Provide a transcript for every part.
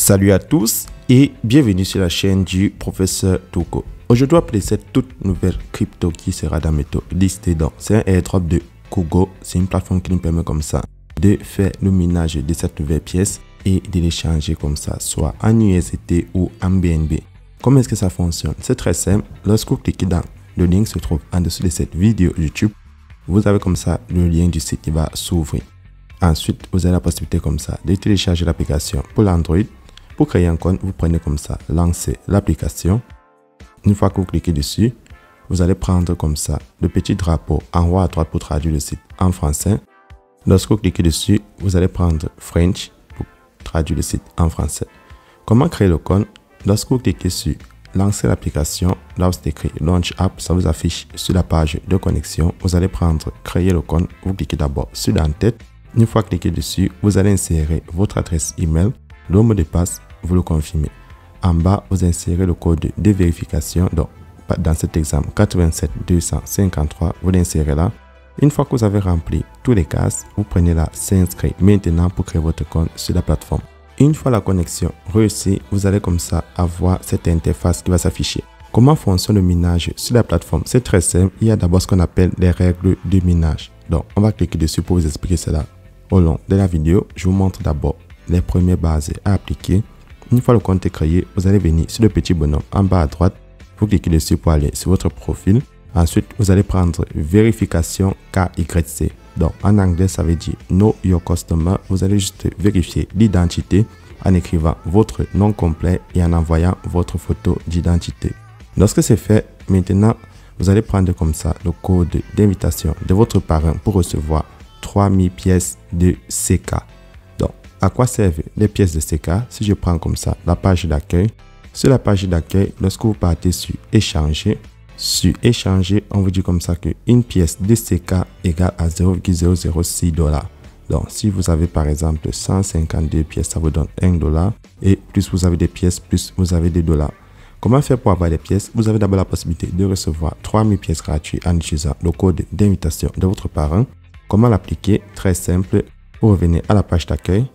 Salut à tous et bienvenue sur la chaîne du professeur Toko. Aujourd'hui, on va appeler cette toute nouvelle crypto qui sera dans mes top listées. Donc, c'est un airdrop de Kugo. C'est une plateforme qui nous permet comme ça de faire le minage de cette nouvelle pièce et de l'échanger comme ça, soit en USDT ou en BNB. Comment est-ce que ça fonctionne? C'est très simple. Lorsque vous cliquez dans le lien qui se trouve en dessous de cette vidéo YouTube, vous avez comme ça le lien du site qui va s'ouvrir. Ensuite, vous avez la possibilité comme ça de télécharger l'application pour l'Android. Pour créer un compte, vous prenez comme ça, lancer l'application. Une fois que vous cliquez dessus, vous allez prendre comme ça le petit drapeau en haut à droite pour traduire le site en français. Lorsque vous cliquez dessus, vous allez prendre French pour traduire le site en français. Comment créer le compte? Lorsque vous cliquez sur lancer l'application, là où c'est écrit Launch App, ça vous affiche sur la page de connexion. Vous allez prendre créer le compte. Vous cliquez d'abord sur l'entête. Une fois cliqué dessus, vous allez insérer votre adresse email. Le mot de passe, vous le confirmez. En bas, vous insérez le code de vérification. Donc, dans cet exemple, 87 253, vous l'insérez là. Une fois que vous avez rempli tous les cases, vous prenez là s'inscrire maintenant pour créer votre compte sur la plateforme. Une fois la connexion réussie, vous allez comme ça avoir cette interface qui va s'afficher. Comment fonctionne le minage sur la plateforme? C'est très simple. Il y a d'abord ce qu'on appelle les règles de minage. Donc, on va cliquer dessus pour vous expliquer cela au long de la vidéo. Je vous montre d'abord les premières bases à appliquer. Une fois le compte est créé, vous allez venir sur le petit bonhomme en bas à droite. Vous cliquez dessus pour aller sur votre profil. Ensuite, vous allez prendre vérification KYC. Donc, en anglais, ça veut dire Know Your Customer. Vous allez juste vérifier l'identité en écrivant votre nom complet et en envoyant votre photo d'identité. Lorsque c'est fait, maintenant, vous allez prendre comme ça le code d'invitation de votre parrain pour recevoir 3000 pièces de CK. Donc, à quoi servent les pièces de CK? Si je prends comme ça la page d'accueil, sur la page d'accueil, lorsque vous partez sur échanger, on vous dit comme ça qu'une pièce de CK égale à 0,006 $. Donc, si vous avez par exemple 152 pièces, ça vous donne $1. Et plus vous avez des pièces, plus vous avez des dollars. Comment faire pour avoir des pièces? Vous avez d'abord la possibilité de recevoir 3000 pièces gratuites en utilisant le code d'invitation de votre parrain. Comment l'appliquer? Très simple. Vous revenez à la page d'accueil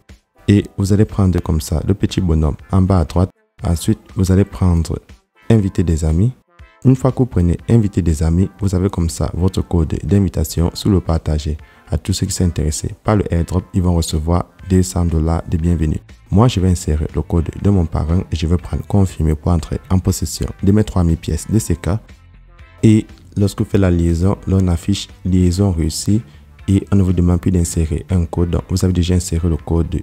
et vous allez prendre comme ça le petit bonhomme en bas à droite. Ensuite, vous allez prendre inviter des amis. Une fois que vous prenez inviter des amis, vous avez comme ça votre code d'invitation sous le partager. À tous ceux qui sont intéressés par le airdrop, ils vont recevoir $200 de bienvenue. Moi, je vais insérer le code de mon parrain et je vais prendre confirmer pour entrer en possession de mes 3000 pièces de CK. Et lorsque vous faites la liaison, là on affiche liaison réussie et on ne vous demande plus d'insérer un code. Donc, vous avez déjà inséré le code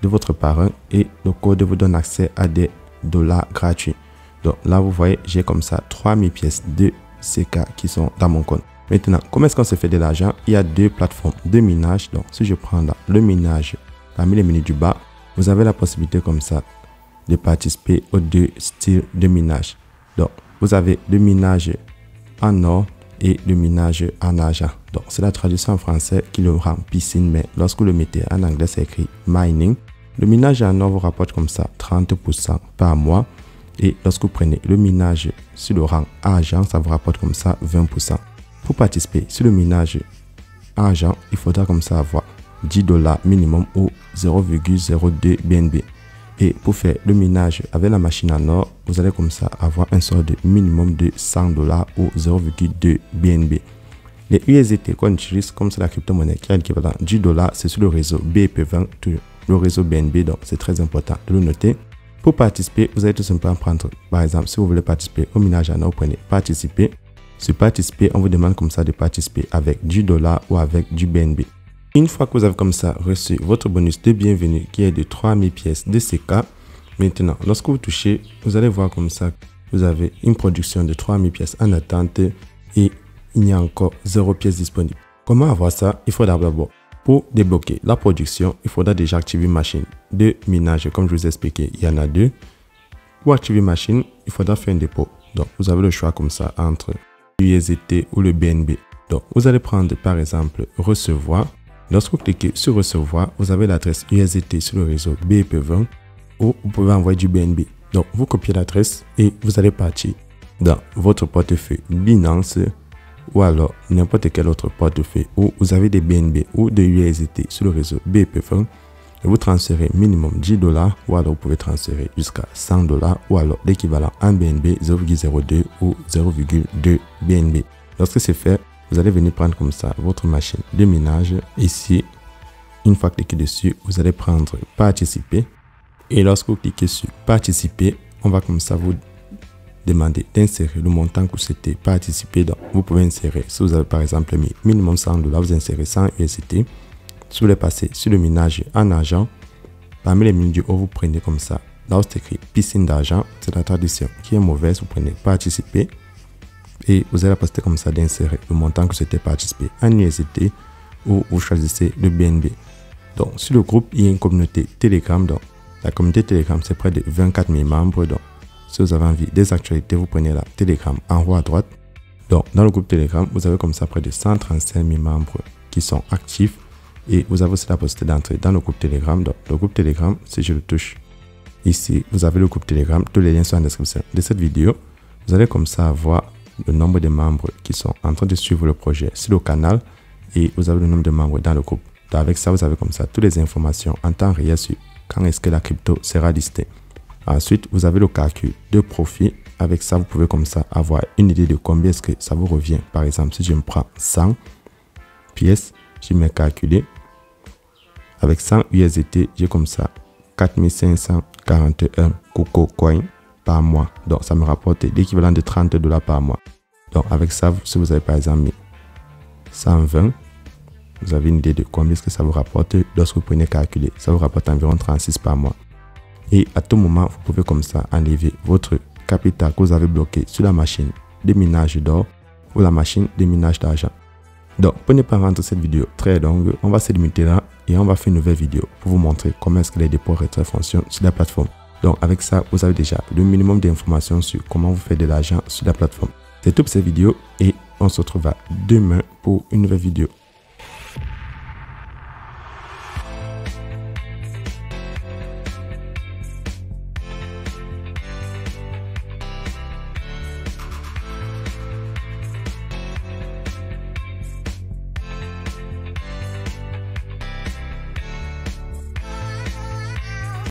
de votre parrain et le code vous donne accès à des dollars gratuits. Donc là, vous voyez, j'ai comme ça 3000 pièces de CK qui sont dans mon compte. Maintenant, comment est-ce qu'on se fait de l'argent? Il y a deux plateformes de minage. Donc, si je prends là, le minage parmi les menus du bas, vous avez la possibilité comme ça de participer aux deux styles de minage. Donc, vous avez le minage en or et le minage en argent. Donc, c'est la traduction en français qui le rend piscine, mais lorsque vous le mettez en anglais, c'est écrit mining. Le minage en or vous rapporte comme ça 30% par mois. Et lorsque vous prenez le minage sur le rang argent, ça vous rapporte comme ça 20%. Pour participer sur le minage argent, il faudra comme ça avoir $10 minimum ou 0,02 BNB. Et pour faire le minage avec la machine en or, vous allez comme ça avoir un solde minimum de $100 ou 0,2 BNB. Les USDT qu'on utilise comme c'est la crypto-monnaie qui a l'équivalent du $, c'est sur le réseau BEP20, le réseau BNB, donc c'est très important de le noter. Pour participer, vous allez tout simplement prendre, par exemple, si vous voulez participer au minage en or, vous prenez participer. Sur participer, on vous demande comme ça de participer avec du $, ou avec du BNB. Une fois que vous avez comme ça reçu votre bonus de bienvenue qui est de 3000 pièces de CK, maintenant, lorsque vous touchez, vous allez voir comme ça, vous avez une production de 3000 pièces en attente et il n'y a encore 0 pièces disponibles. Comment avoir ça? Il faudra d'abord, pour débloquer la production, il faudra déjà activer une machine de minage. Comme je vous ai expliqué, il y en a deux. Pour activer une machine, il faudra faire un dépôt. Donc, vous avez le choix comme ça entre l'USDT ou le BNB. Donc, vous allez prendre par exemple recevoir. Lorsque vous cliquez sur recevoir, vous avez l'adresse USDT sur le réseau BEP20 ou vous pouvez envoyer du BNB. Donc, vous copiez l'adresse et vous allez partir dans votre portefeuille Binance ou alors n'importe quel autre portefeuille où vous avez des BNB ou des USDT sur le réseau BEP20. Et vous transférez minimum $10 ou alors vous pouvez transférer jusqu'à $100 ou alors l'équivalent en BNB 0,02 ou 0,2 BNB. Lorsque c'est fait, vous allez venir prendre comme ça votre machine de minage. Ici, une fois cliqué dessus, vous allez prendre participer. Et lorsque vous cliquez sur participer, on va comme ça vous demander d'insérer le montant que vous souhaitez participer. Donc, vous pouvez insérer, si vous avez par exemple mis minimum $100, vous insérez 100 USDT. Si vous voulez passer sur le minage en argent, parmi les menus du haut, vous prenez comme ça. Là où c'est écrit piscine d'argent, c'est la traduction qui est mauvaise. Vous prenez participer et vous allez poster comme ça d'insérer le montant que vous souhaitez participer en USDT ou vous choisissez le BNB. Donc, sur le groupe, il y a une communauté Telegram. Donc, la communauté Telegram, c'est près de 24 000 membres. Donc, si vous avez envie des actualités, vous prenez la Telegram en haut à droite. Donc, dans le groupe Telegram, vous avez comme ça près de 135 000 membres qui sont actifs. Et vous avez aussi la possibilité d'entrer dans le groupe Telegram. Donc, le groupe Telegram, si je le touche ici, vous avez le groupe Telegram. Tous les liens sont en description de cette vidéo. Vous allez comme ça avoir le nombre de membres qui sont en train de suivre le projet sur le canal. Et vous avez le nombre de membres dans le groupe. Donc, avec ça, vous avez comme ça toutes les informations en temps réel sur quand est-ce que la crypto sera listée. Ensuite, vous avez le calcul de profit. Avec ça, vous pouvez comme ça avoir une idée de combien est-ce que ça vous revient. Par exemple, si je me prends 100 pièces, je mets calculer. Avec 100 USDT, j'ai comme ça 4541 Coco Coin par mois. Donc, ça me rapporte l'équivalent de $30 par mois. Donc, avec ça, si vous avez par exemple mis 120, vous avez une idée de combien est-ce que ça vous rapporte lorsque vous prenez calculer. Ça vous rapporte environ 36 par mois. Et à tout moment, vous pouvez comme ça enlever votre capital que vous avez bloqué sur la machine de minage d'or ou la machine de minage d'argent. Donc, pour ne pas rendre cette vidéo très longue, on va se limiter là et on va faire une nouvelle vidéo pour vous montrer comment est-ce que les dépôts retraits fonctionnent sur la plateforme. Donc, avec ça, vous avez déjà le minimum d'informations sur comment vous faites de l'argent sur la plateforme. C'est tout pour cette vidéo et on se retrouve demain pour une nouvelle vidéo.